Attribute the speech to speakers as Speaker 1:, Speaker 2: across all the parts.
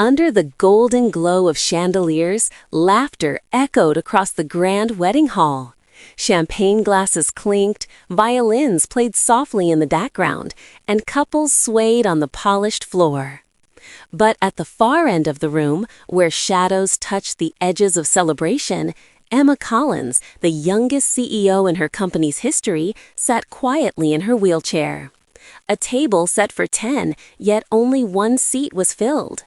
Speaker 1: Under the golden glow of chandeliers, laughter echoed across the grand wedding hall. Champagne glasses clinked, violins played softly in the background, and couples swayed on the polished floor. But at the far end of the room, where shadows touched the edges of celebration, Emma Collins, the youngest CEO in her company's history, sat quietly in her wheelchair. A table set for 10, yet only one seat was filled.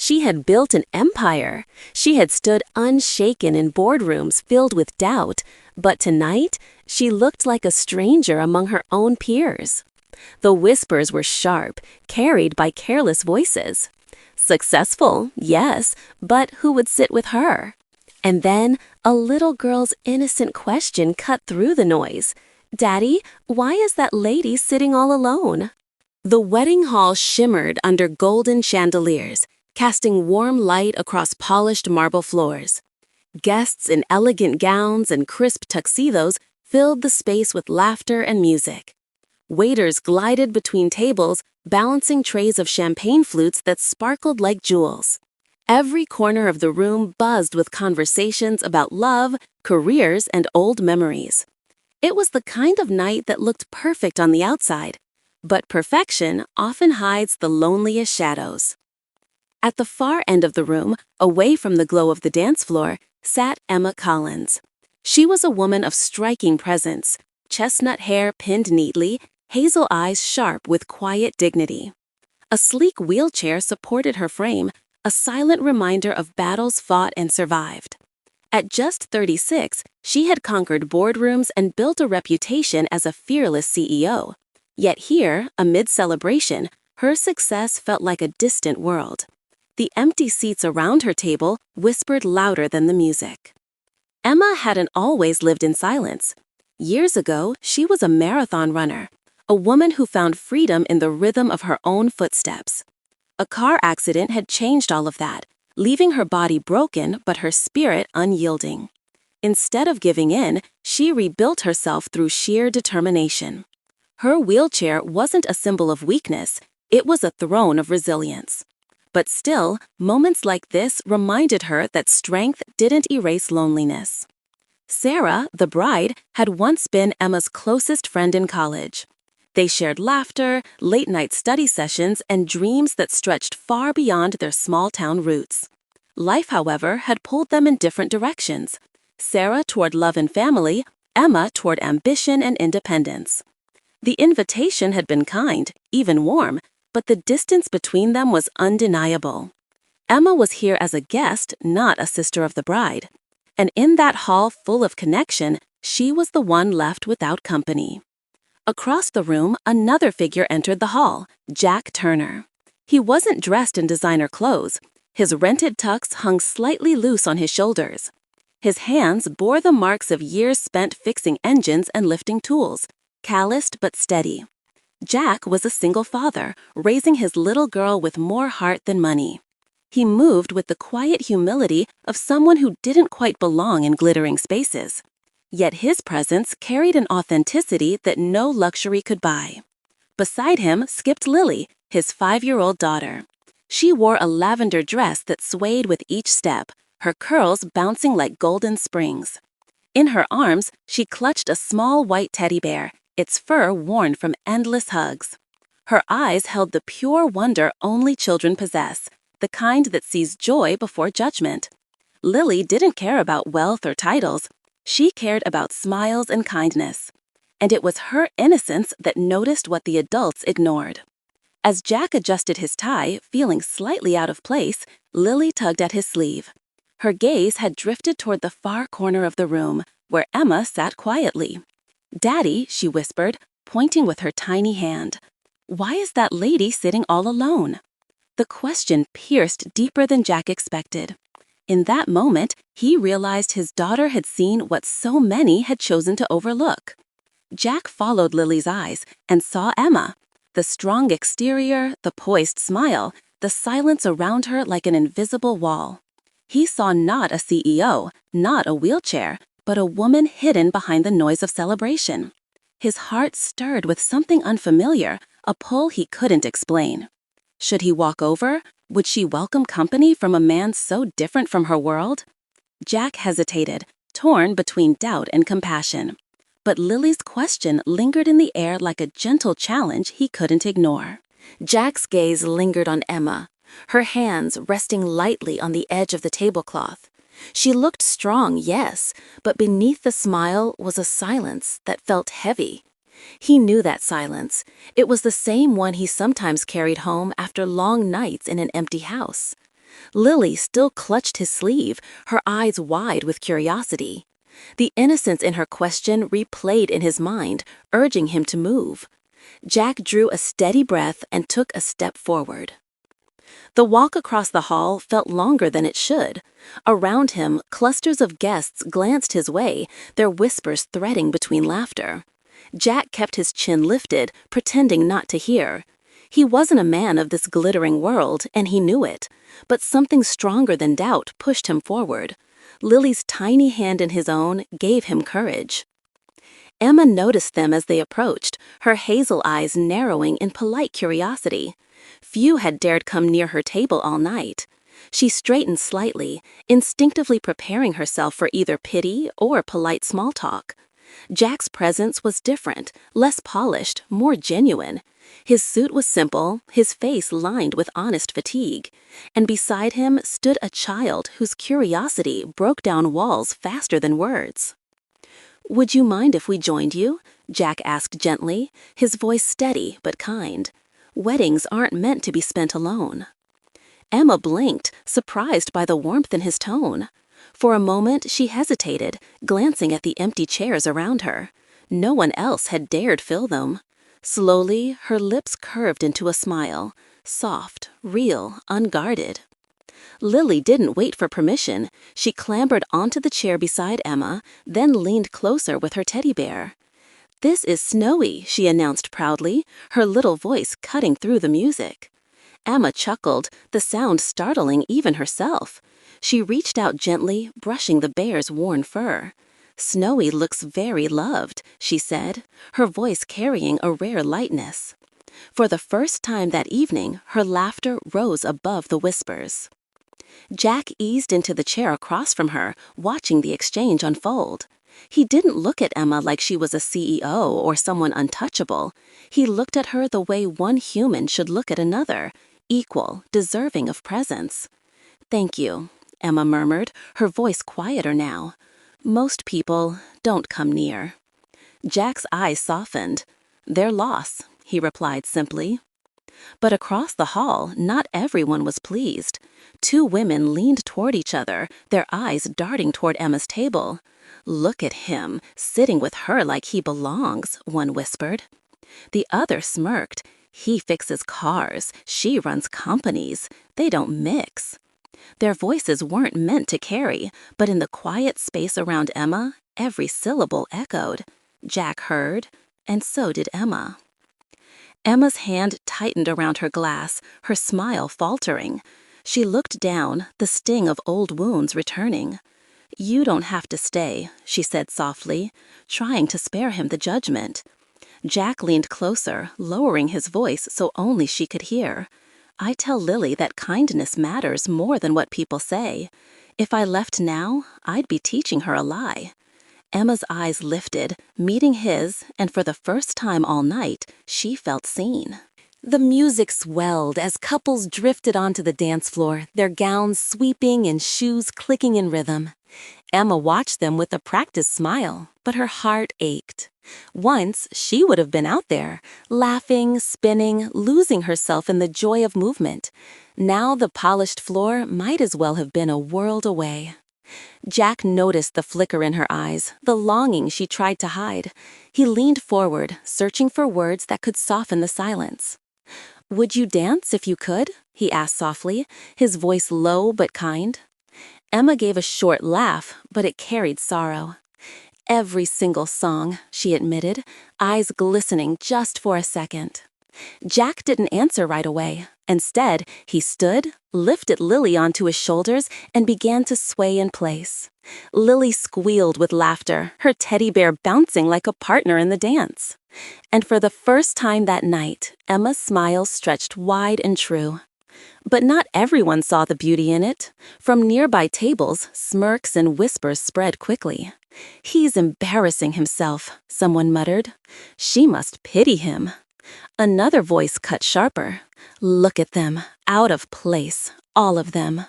Speaker 1: She had built an empire. She had stood unshaken in boardrooms filled with doubt, but tonight she looked like a stranger among her own peers. The whispers were sharp, carried by careless voices. Successful, yes, but who would sit with her? And then a little girl's innocent question cut through the noise. "Daddy, why is that lady sitting all alone?" The wedding hall shimmered under golden chandeliers, casting warm light across polished marble floors. Guests in elegant gowns and crisp tuxedos filled the space with laughter and music. Waiters glided between tables, balancing trays of champagne flutes that sparkled like jewels. Every corner of the room buzzed with conversations about love, careers, and old memories. It was the kind of night that looked perfect on the outside, but perfection often hides the loneliest shadows. At the far end of the room, away from the glow of the dance floor, sat Emma Collins. She was a woman of striking presence, chestnut hair pinned neatly, hazel eyes sharp with quiet dignity. A sleek wheelchair supported her frame, a silent reminder of battles fought and survived. At just 36, she had conquered boardrooms and built a reputation as a fearless CEO. Yet here, amid celebration, her success felt like a distant world. The empty seats around her table whispered louder than the music. Emma hadn't always lived in silence. Years ago, she was a marathon runner, a woman who found freedom in the rhythm of her own footsteps. A car accident had changed all of that, leaving her body broken but her spirit unyielding. Instead of giving in, she rebuilt herself through sheer determination. Her wheelchair wasn't a symbol of weakness, it was a throne of resilience. But still, moments like this reminded her that strength didn't erase loneliness. Sarah, the bride, had once been Emma's closest friend in college. They shared laughter, late-night study sessions, and dreams that stretched far beyond their small-town roots. Life, however, had pulled them in different directions. Sarah toward love and family, Emma toward ambition and independence. The invitation had been kind, even warm, but the distance between them was undeniable. Emma was here as a guest, not a sister of the bride. And in that hall full of connection, she was the one left without company. Across the room, another figure entered the hall, Jack Turner. He wasn't dressed in designer clothes. His rented tux hung slightly loose on his shoulders. His hands bore the marks of years spent fixing engines and lifting tools, calloused but steady. Jack was a single father, raising his little girl with more heart than money. He moved with the quiet humility of someone who didn't quite belong in glittering spaces. Yet his presence carried an authenticity that no luxury could buy. Beside him skipped Lily, his 5-year-old daughter. She wore a lavender dress that swayed with each step, her curls bouncing like golden springs. In her arms, she clutched a small white teddy bear, its fur worn from endless hugs. Her eyes held the pure wonder only children possess, the kind that sees joy before judgment. Lily didn't care about wealth or titles. She cared about smiles and kindness. And it was her innocence that noticed what the adults ignored. As Jack adjusted his tie, feeling slightly out of place, Lily tugged at his sleeve. Her gaze had drifted toward the far corner of the room, where Emma sat quietly. "Daddy," she whispered, pointing with her tiny hand. "Why is that lady sitting all alone?" The question pierced deeper than Jack expected. In that moment, he realized his daughter had seen what so many had chosen to overlook. Jack followed Lily's eyes and saw Emma. The strong exterior, the poised smile, the silence around her like an invisible wall. He saw not a CEO, not a wheelchair, but a woman hidden behind the noise of celebration. His heart stirred with something unfamiliar, a pull he couldn't explain. Should he walk over, Would she welcome company from a man so different from her world? Jack hesitated, torn between doubt and compassion. But Lily's question lingered in the air like a gentle challenge he couldn't ignore. Jack's gaze lingered on Emma, her hands resting lightly on the edge of the tablecloth. She looked strong, yes, but beneath the smile was a silence that felt heavy. He knew that silence. It was the same one he sometimes carried home after long nights in an empty house. Lily still clutched his sleeve, her eyes wide with curiosity. The innocence in her question replayed in his mind, urging him to move. Jack drew a steady breath and took a step forward. The walk across the hall felt longer than it should. Around him, clusters of guests glanced his way, their whispers threading between laughter. Jack kept his chin lifted, pretending not to hear. He wasn't a man of this glittering world, and he knew it. But something stronger than doubt pushed him forward. Lily's tiny hand in his own gave him courage. Emma noticed them as they approached, her hazel eyes narrowing in polite curiosity. Few had dared come near her table all night. She straightened slightly, instinctively preparing herself for either pity or polite small talk. Jack's presence was different, less polished, more genuine. His suit was simple, his face lined with honest fatigue, and beside him stood a child whose curiosity broke down walls faster than words. "Would you mind if we joined you?" Jack asked gently, his voice steady but kind. Weddings aren't meant to be spent alone. Emma blinked, surprised by the warmth in his tone. For a moment she hesitated, glancing at the empty chairs around her. No one else had dared fill them. Slowly, her lips curved into a smile, soft, real, unguarded. Lily didn't wait for permission. She clambered onto the chair beside Emma, then leaned closer with her teddy bear. "This is Snowy," she announced proudly, her little voice cutting through the music. Emma chuckled, the sound startling even herself. She reached out gently, brushing the bear's worn fur. "Snowy looks very loved," she said, her voice carrying a rare lightness. For the first time that evening, her laughter rose above the whispers. Jack eased into the chair across from her, watching the exchange unfold. He didn't look at Emma like she was a CEO or someone untouchable. He looked at her the way one human should look at another, equal, deserving of presence. "Thank you," Emma murmured, her voice quieter now. "Most people don't come near." Jack's eyes softened. "Their loss," he replied simply. But across the hall, not everyone was pleased. Two women leaned toward each other, their eyes darting toward Emma's table. "Look at him, sitting with her like he belongs," one whispered. The other smirked. "He fixes cars, she runs companies. They don't mix." Their voices weren't meant to carry, but in the quiet space around Emma, every syllable echoed. Jack heard, and so did Emma. Emma's hand tightened around her glass, her smile faltering. She looked down, the sting of old wounds returning. "You don't have to stay," she said softly, trying to spare him the judgment. Jack leaned closer, lowering his voice so only she could hear. "I tell Lily that kindness matters more than what people say. If I left now, I'd be teaching her a lie." Emma's eyes lifted, meeting his, and for the first time all night, she felt seen. The music swelled as couples drifted onto the dance floor, their gowns sweeping and shoes clicking in rhythm. Emma watched them with a practiced smile, but her heart ached. Once, she would have been out there, laughing, spinning, losing herself in the joy of movement. Now the polished floor might as well have been a world away. Jack noticed the flicker in her eyes, the longing she tried to hide. He leaned forward, searching for words that could soften the silence. "Would you dance if you could?" he asked softly, his voice low but kind. Emma gave a short laugh, but it carried sorrow. "Every single song," she admitted, eyes glistening just for a second. Jack didn't answer right away. Instead, he stood, lifted Lily onto his shoulders, and began to sway in place. Lily squealed with laughter, her teddy bear bouncing like a partner in the dance. And for the first time that night, Emma's smile stretched wide and true. But not everyone saw the beauty in it. From nearby tables, smirks and whispers spread quickly. "He's embarrassing himself," someone muttered. "She must pity him." Another voice cut sharper. "Look at them, out of place, all of them."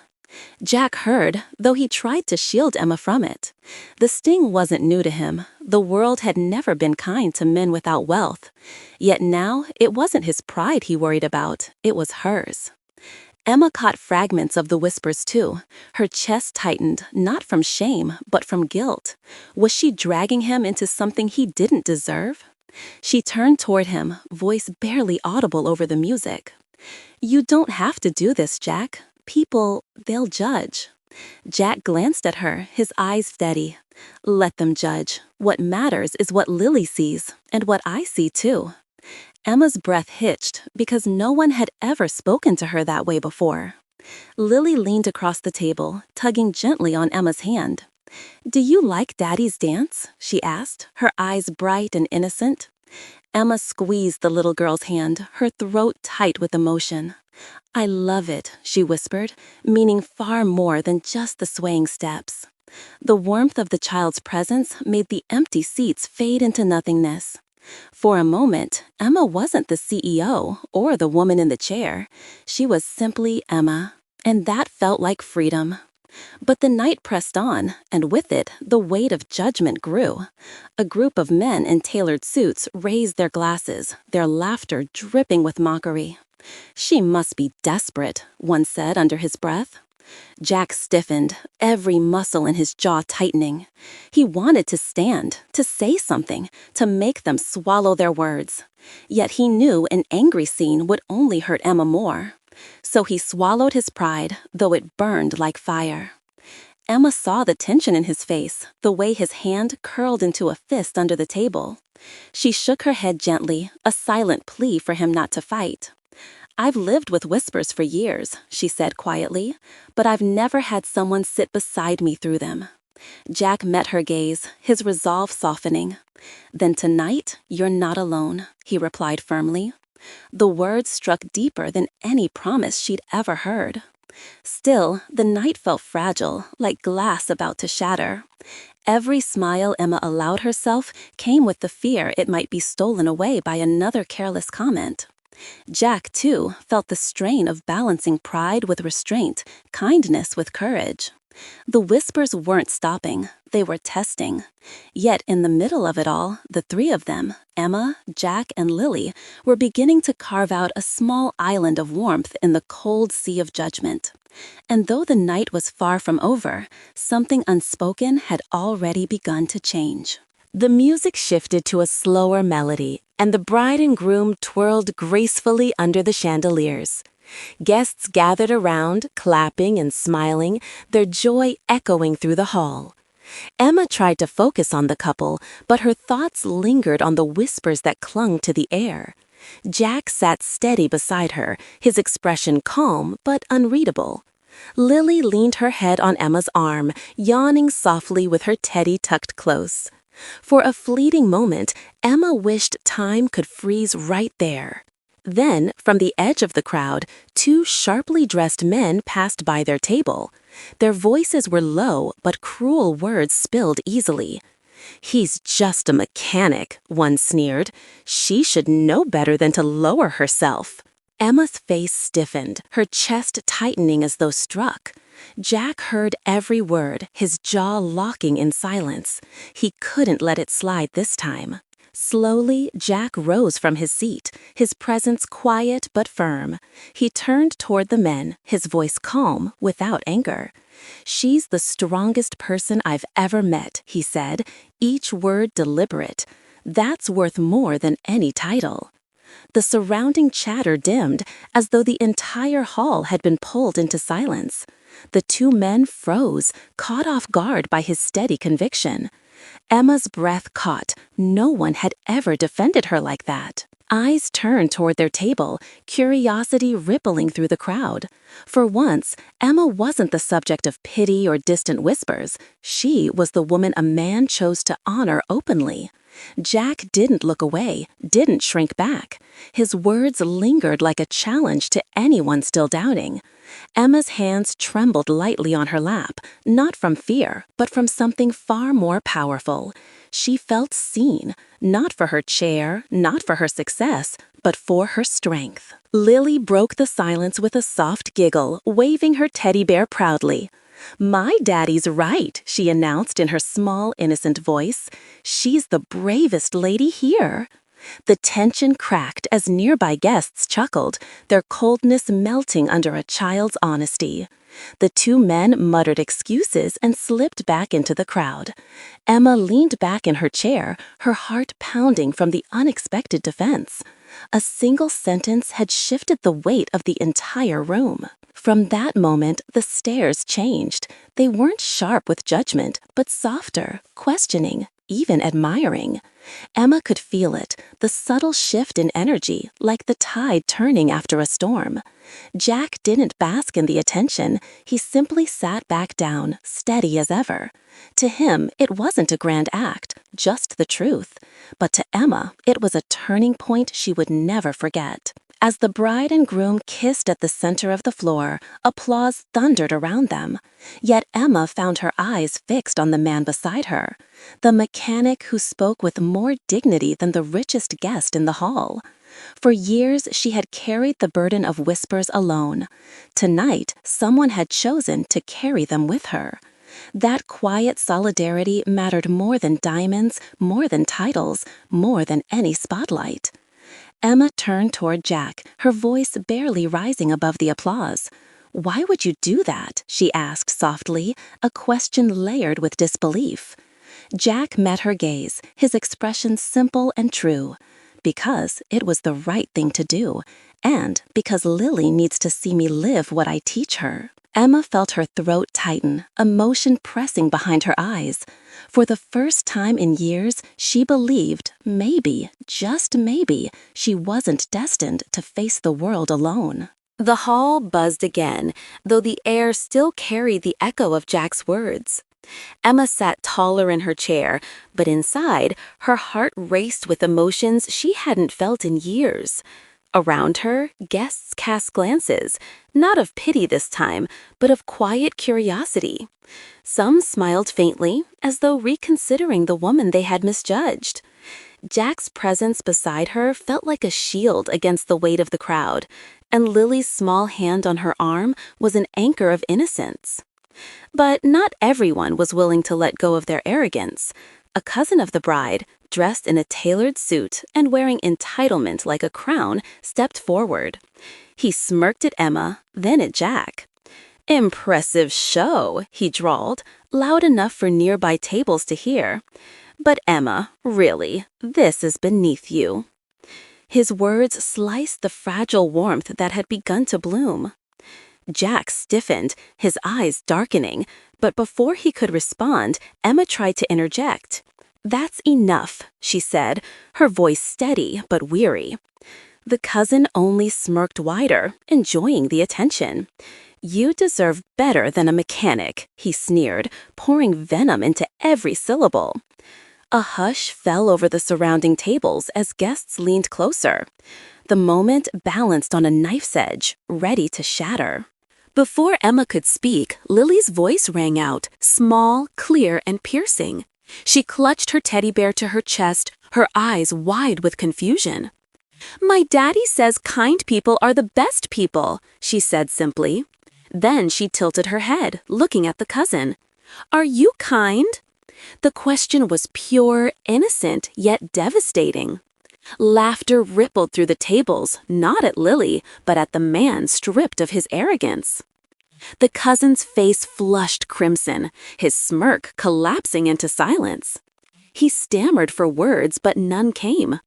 Speaker 1: Jack heard, though he tried to shield Emma from it. The sting wasn't new to him. The world had never been kind to men without wealth. Yet now, it wasn't his pride he worried about, it was hers. Emma caught fragments of the whispers too. Her chest tightened, not from shame, but from guilt. Was she dragging him into something he didn't deserve? She turned toward him, voice barely audible over the music. "You don't have to do this, Jack. People, they'll judge." Jack glanced at her, his eyes steady. "Let them judge. What matters is what Lily sees, and what I see too." Emma's breath hitched, because no one had ever spoken to her that way before. Lily leaned across the table, tugging gently on Emma's hand. "Do you like Daddy's dance?" she asked, her eyes bright and innocent. Emma squeezed the little girl's hand, her throat tight with emotion. "I love it," she whispered, meaning far more than just the swaying steps. The warmth of the child's presence made the empty seats fade into nothingness. For a moment, Emma wasn't the CEO or the woman in the chair. She was simply Emma, and that felt like freedom. But the night pressed on, and with it, the weight of judgment grew. A group of men in tailored suits raised their glasses, their laughter dripping with mockery. "She must be desperate," one said under his breath. Jack stiffened, every muscle in his jaw tightening. He wanted to stand, to say something, to make them swallow their words. Yet he knew an angry scene would only hurt Emma more. So he swallowed his pride, though it burned like fire. Emma saw the tension in his face, the way his hand curled into a fist under the table. She shook her head gently, a silent plea for him not to fight. "I've lived with whispers for years," she said quietly, "but I've never had someone sit beside me through them." Jack met her gaze, his resolve softening. "Then tonight, you're not alone," he replied firmly. The words struck deeper than any promise she'd ever heard. Still, the night felt fragile, like glass about to shatter. Every smile Emma allowed herself came with the fear it might be stolen away by another careless comment. Jack, too, felt the strain of balancing pride with restraint, kindness with courage. The whispers weren't stopping, they were testing. Yet in the middle of it all, the three of them, Emma, Jack, and Lily, were beginning to carve out a small island of warmth in the cold sea of judgment. And though the night was far from over, something unspoken had already begun to change. The music shifted to a slower melody, and the bride and groom twirled gracefully under the chandeliers. Guests gathered around, clapping and smiling, their joy echoing through the hall. Emma tried to focus on the couple, but her thoughts lingered on the whispers that clung to the air. Jack sat steady beside her, his expression calm but unreadable. Lily leaned her head on Emma's arm, yawning softly with her teddy tucked close. For a fleeting moment, Emma wished time could freeze right there. Then, from the edge of the crowd, two sharply dressed men passed by their table. Their voices were low, but cruel words spilled easily. "He's just a mechanic," one sneered. "She should know better than to lower herself." Emma's face stiffened, her chest tightening as though struck. Jack heard every word, his jaw locking in silence. He couldn't let it slide this time. Slowly, Jack rose from his seat, his presence quiet but firm. He turned toward the men, his voice calm, without anger. "She's the strongest person I've ever met," he said, each word deliberate. "That's worth more than any title." The surrounding chatter dimmed, as though the entire hall had been pulled into silence. The two men froze, caught off guard by his steady conviction. Emma's breath caught. No one had ever defended her like that. Eyes turned toward their table, curiosity rippling through the crowd. For once, Emma wasn't the subject of pity or distant whispers. She was the woman a man chose to honor openly. Jack didn't look away, didn't shrink back. His words lingered like a challenge to anyone still doubting. Emma's hands trembled lightly on her lap, not from fear, but from something far more powerful. She felt seen, not for her chair, not for her success, but for her strength. Lily broke the silence with a soft giggle, waving her teddy bear proudly. "My daddy's right," she announced in her small, innocent voice. "She's the bravest lady here." The tension cracked as nearby guests chuckled, their coldness melting under a child's honesty. The two men muttered excuses and slipped back into the crowd. Emma leaned back in her chair, her heart pounding from the unexpected defense. A single sentence had shifted the weight of the entire room. From that moment, the stares changed. They weren't sharp with judgment, but softer, questioning, even admiring. Emma could feel it, the subtle shift in energy, like the tide turning after a storm. Jack didn't bask in the attention, he simply sat back down, steady as ever. To him, it wasn't a grand act, just the truth. But to Emma, it was a turning point she would never forget. As the bride and groom kissed at the center of the floor, applause thundered around them. Yet Emma found her eyes fixed on the man beside her, the mechanic who spoke with more dignity than the richest guest in the hall. For years, she had carried the burden of whispers alone. Tonight, someone had chosen to carry them with her. That quiet solidarity mattered more than diamonds, more than titles, more than any spotlight. Emma turned toward Jack, her voice barely rising above the applause. "Why would you do that?" she asked softly, a question layered with disbelief. Jack met her gaze, his expression simple and true. "Because it was the right thing to do, and because Lily needs to see me live what I teach her." Emma felt her throat tighten, emotion pressing behind her eyes. For the first time in years, she believed, maybe, just maybe, she wasn't destined to face the world alone. The hall buzzed again, though the air still carried the echo of Jack's words. Emma sat taller in her chair, but inside, her heart raced with emotions she hadn't felt in years. Around her, guests cast glances, not of pity this time, but of quiet curiosity. Some smiled faintly, as though reconsidering the woman they had misjudged. Jack's presence beside her felt like a shield against the weight of the crowd, and Lily's small hand on her arm was an anchor of innocence. But not everyone was willing to let go of their arrogance. A cousin of the bride, dressed in a tailored suit and wearing entitlement like a crown, stepped forward. He smirked at Emma, then at Jack. "Impressive show," he drawled, loud enough for nearby tables to hear. "But Emma, really, this is beneath you." His words sliced the fragile warmth that had begun to bloom. Jack stiffened, his eyes darkening, but before he could respond, Emma tried to interject. "That's enough," she said, her voice steady but weary. The cousin only smirked wider, enjoying the attention. "You deserve better than a mechanic," he sneered, pouring venom into every syllable. A hush fell over the surrounding tables as guests leaned closer. The moment balanced on a knife's edge, ready to shatter. Before Emma could speak, Lily's voice rang out, small, clear, and piercing. She clutched her teddy bear to her chest, her eyes wide with confusion. "My daddy says kind people are the best people," she said simply. Then she tilted her head, looking at the cousin. "Are you kind?" The question was pure, innocent, yet devastating. Laughter rippled through the tables, not at Lily, but at the man stripped of his arrogance. The cousin's face flushed crimson, his smirk collapsing into silence. He stammered for words, but none came.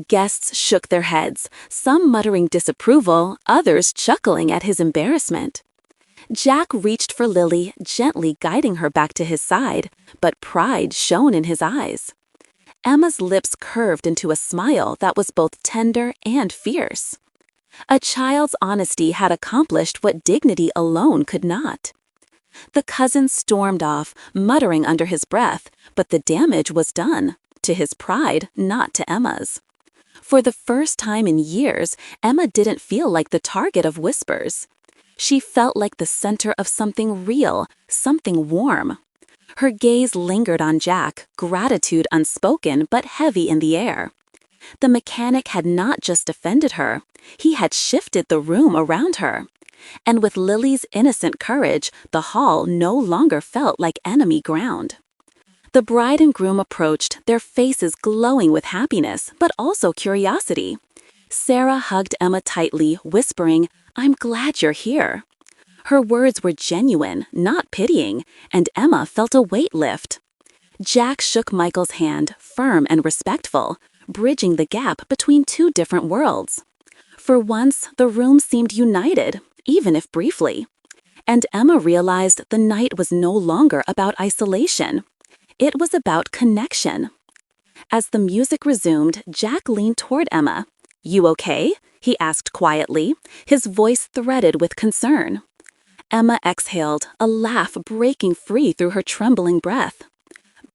Speaker 1: Guests shook their heads, some muttering disapproval, others chuckling at his embarrassment. Jack reached for Lily, gently guiding her back to his side, but pride shone in his eyes. Emma's lips curved into a smile that was both tender and fierce. A child's honesty had accomplished what dignity alone could not. The cousin stormed off, muttering under his breath, but the damage was done.
Speaker 2: to his pride, not to Emma's. For the first time in years, Emma didn't feel like the target of whispers. She felt like the center of something real, something warm. Her gaze lingered on Jack, gratitude unspoken but heavy in the air. The mechanic had not just offended her, he had shifted the room around her. And with Lily's innocent courage, the hall no longer felt like enemy ground. The bride and groom approached, their faces glowing with happiness, but also curiosity. Sarah hugged Emma tightly, whispering, "I'm glad you're here." Her words were genuine, not pitying, and Emma felt a weight lift. Jack shook Michael's hand, firm and respectful, bridging the gap between two different worlds. For once, the room seemed united, even if briefly. And Emma realized the night was no longer about isolation. It was about connection. As the music resumed, Jack leaned toward Emma. "You okay?" he asked quietly, his voice threaded with concern. Emma exhaled, a laugh breaking free through her trembling breath.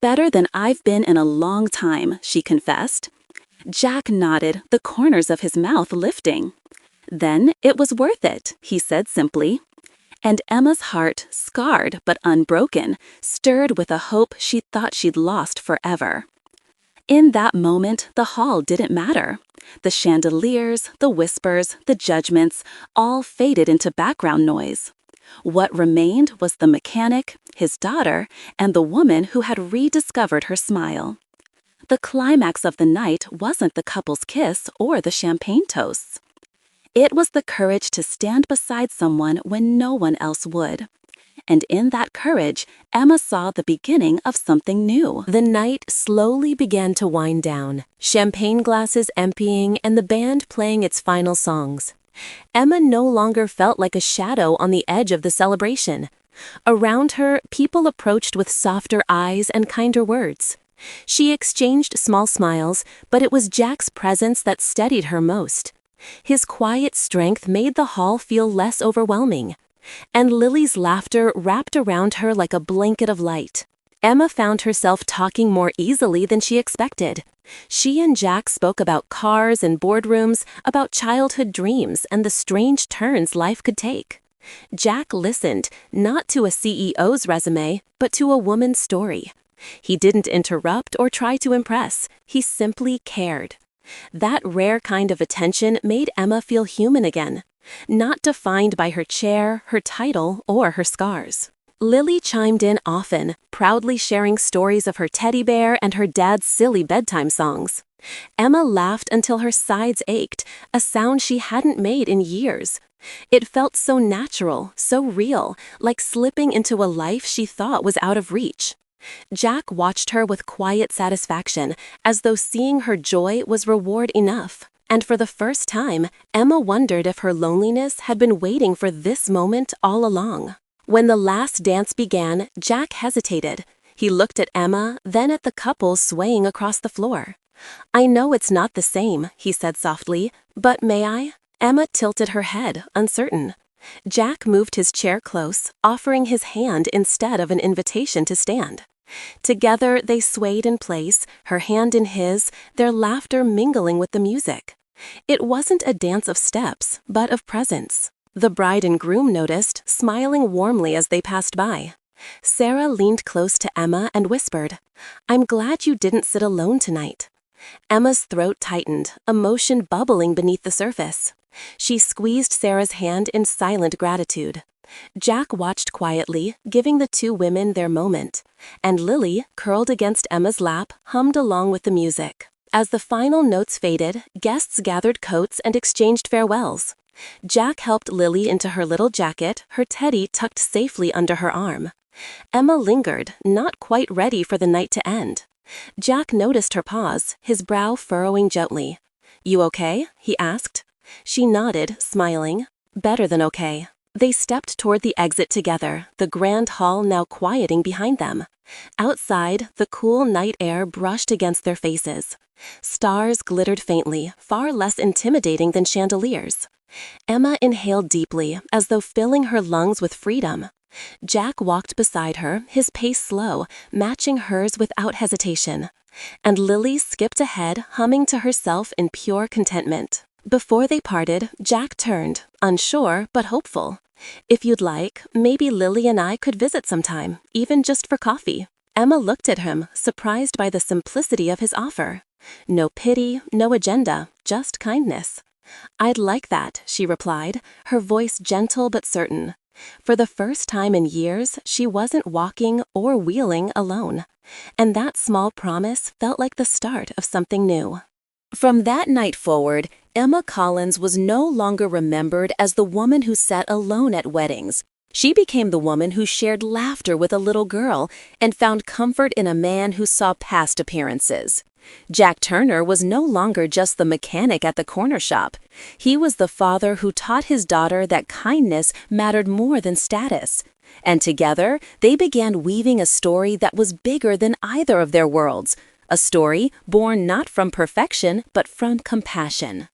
Speaker 2: "Better than I've been in a long time," she confessed. Jack nodded, the corners of his mouth lifting. "Then it was worth it," he said simply. And Emma's heart, scarred but unbroken, stirred with a hope she thought she'd lost forever. In that moment, the hall didn't matter. The chandeliers, the whispers, the judgments, all faded into background noise. What remained was the mechanic, his daughter, and the woman who had rediscovered her smile. The climax of the night wasn't the couple's kiss or the champagne toasts. It was the courage to stand beside someone when no one else would. And in that courage, Emma saw the beginning of something new.
Speaker 1: The night slowly began to wind down, champagne glasses emptying and the band playing its final songs. Emma no longer felt like a shadow on the edge of the celebration. Around her, people approached with softer eyes and kinder words. She exchanged small smiles, but it was Jack's presence that steadied her most. His quiet strength made the hall feel less overwhelming. And Lily's laughter wrapped around her like a blanket of light. Emma found herself talking more easily than she expected. She and Jack spoke about cars and boardrooms, about childhood dreams and the strange turns life could take. Jack listened, not to a CEO's resume, but to a woman's story. He didn't interrupt or try to impress. He simply cared. That rare kind of attention made Emma feel human again, not defined by her chair, her title, or her scars. Lily chimed in often, proudly sharing stories of her teddy bear and her dad's silly bedtime songs. Emma laughed until her sides ached, a sound she hadn't made in years. It felt so natural, so real, like slipping into a life she thought was out of reach. Jack watched her with quiet satisfaction, as though seeing her joy was reward enough. And for the first time, Emma wondered if her loneliness had been waiting for this moment all along. When the last dance began, Jack hesitated. He looked at Emma, then at the couple swaying across the floor. "I know it's not the same," he said softly, "but may I?" Emma tilted her head, uncertain. Jack moved his chair close, offering his hand instead of an invitation to stand. Together they swayed in place, her hand in his, their laughter mingling with the music. It wasn't a dance of steps, but of presence. The bride and groom noticed, smiling warmly as they passed by. Sarah leaned close to Emma and whispered, "I'm glad you didn't sit alone tonight." Emma's throat tightened, emotion bubbling beneath the surface. She squeezed Sarah's hand in silent gratitude. Jack watched quietly, giving the two women their moment, and Lily, curled against Emma's lap, hummed along with the music. As the final notes faded, guests gathered coats and exchanged farewells. Jack helped Lily into her little jacket, her teddy tucked safely under her arm. Emma lingered, not quite ready for the night to end. Jack noticed her pause, his brow furrowing gently. "You okay?" he asked. She nodded, smiling. "Better than okay." They stepped toward the exit together, the grand hall now quieting behind them. Outside, the cool night air brushed against their faces. Stars glittered faintly, far less intimidating than chandeliers. Emma inhaled deeply, as though filling her lungs with freedom. Jack walked beside her, his pace slow, matching hers without hesitation. And Lily skipped ahead, humming to herself in pure contentment. Before they parted, Jack turned, unsure but hopeful. "If you'd like, maybe Lily and I could visit sometime, even just for coffee." Emma looked at him, surprised by the simplicity of his offer. No pity, no agenda, just kindness. "I'd like that," she replied, her voice gentle but certain. For the first time in years, she wasn't walking or wheeling alone. And that small promise felt like the start of something new. From that night forward, Emma Collins was no longer remembered as the woman who sat alone at weddings. She became the woman who shared laughter with a little girl and found comfort in a man who saw past appearances. Jack Turner was no longer just the mechanic at the corner shop. He was the father who taught his daughter that kindness mattered more than status. And together, they began weaving a story that was bigger than either of their worlds, a story born not from perfection but from compassion.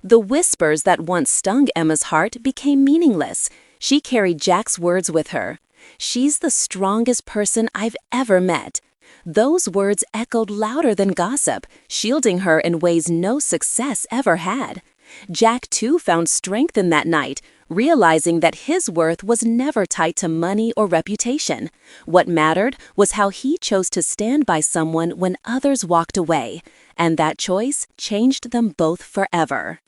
Speaker 1: The whispers that once stung Emma's heart became meaningless. She carried Jack's words with her. "She's the strongest person I've ever met." Those words echoed louder than gossip, shielding her in ways no success ever had. Jack, too, found strength in that night, realizing that his worth was never tied to money or reputation. What mattered was how he chose to stand by someone when others walked away, and that choice changed them both forever.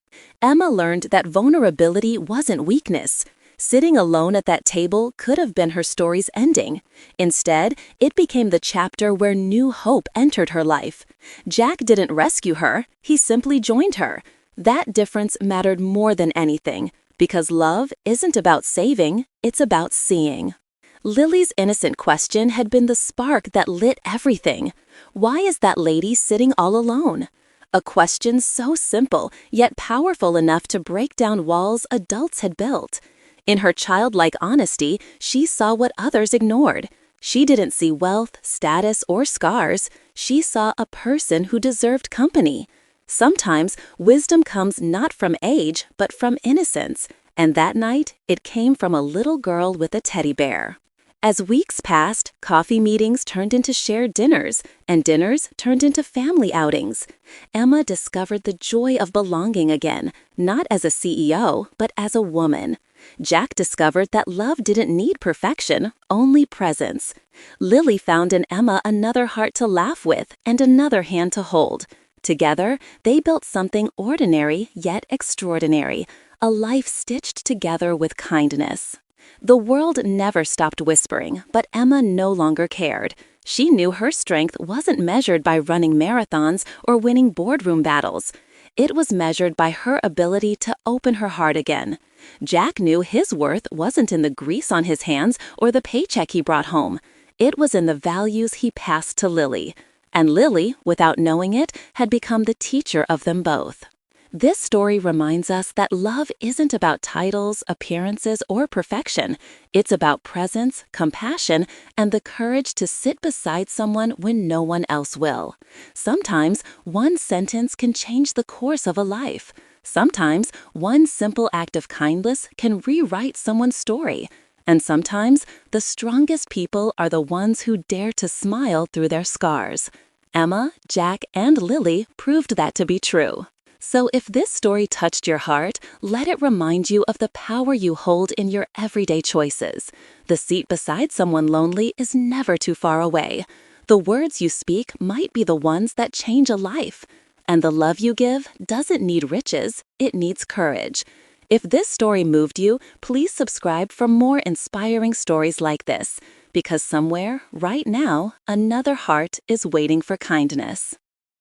Speaker 1: Emma learned that vulnerability wasn't weakness. Sitting alone at that table could have been her story's ending. Instead, it became the chapter where new hope entered her life. Jack didn't rescue her, he simply joined her. That difference mattered more than anything, because love isn't about saving, it's about seeing. Lily's innocent question had been the spark that lit everything. Why is that lady sitting all alone? A question so simple, yet powerful enough to break down walls adults had built. In her childlike honesty, she saw what others ignored. She didn't see wealth, status, or scars. She saw a person who deserved company. Sometimes, wisdom comes not from age, but from innocence. And that night, it came from a little girl with a teddy bear. As weeks passed, coffee meetings turned into shared dinners, and dinners turned into family outings. Emma discovered the joy of belonging again, not as a CEO, but as a woman. Jack discovered that love didn't need perfection, only presence. Lily found in Emma another heart to laugh with and another hand to hold. Together, they built something ordinary yet extraordinary, a life stitched together with kindness. The world never stopped whispering, but Emma no longer cared. She knew her strength wasn't measured by running marathons or winning boardroom battles. It was measured by her ability to open her heart again. Jack knew his worth wasn't in the grease on his hands or the paycheck he brought home. It was in the values he passed to Lily. And Lily, without knowing it, had become the teacher of them both. This story reminds us that love isn't about titles, appearances, or perfection. It's about presence, compassion, and the courage to sit beside someone when no one else will. Sometimes, one sentence can change the course of a life. Sometimes, one simple act of kindness can rewrite someone's story. And sometimes, the strongest people are the ones who dare to smile through their scars. Emma, Jack, and Lily proved that to be true. So if this story touched your heart, let it remind you of the power you hold in your everyday choices. The seat beside someone lonely is never too far away. The words you speak might be the ones that change a life. And the love you give doesn't need riches, it needs courage. If this story moved you, please subscribe for more inspiring stories like this, because somewhere, right now, another heart is waiting for kindness.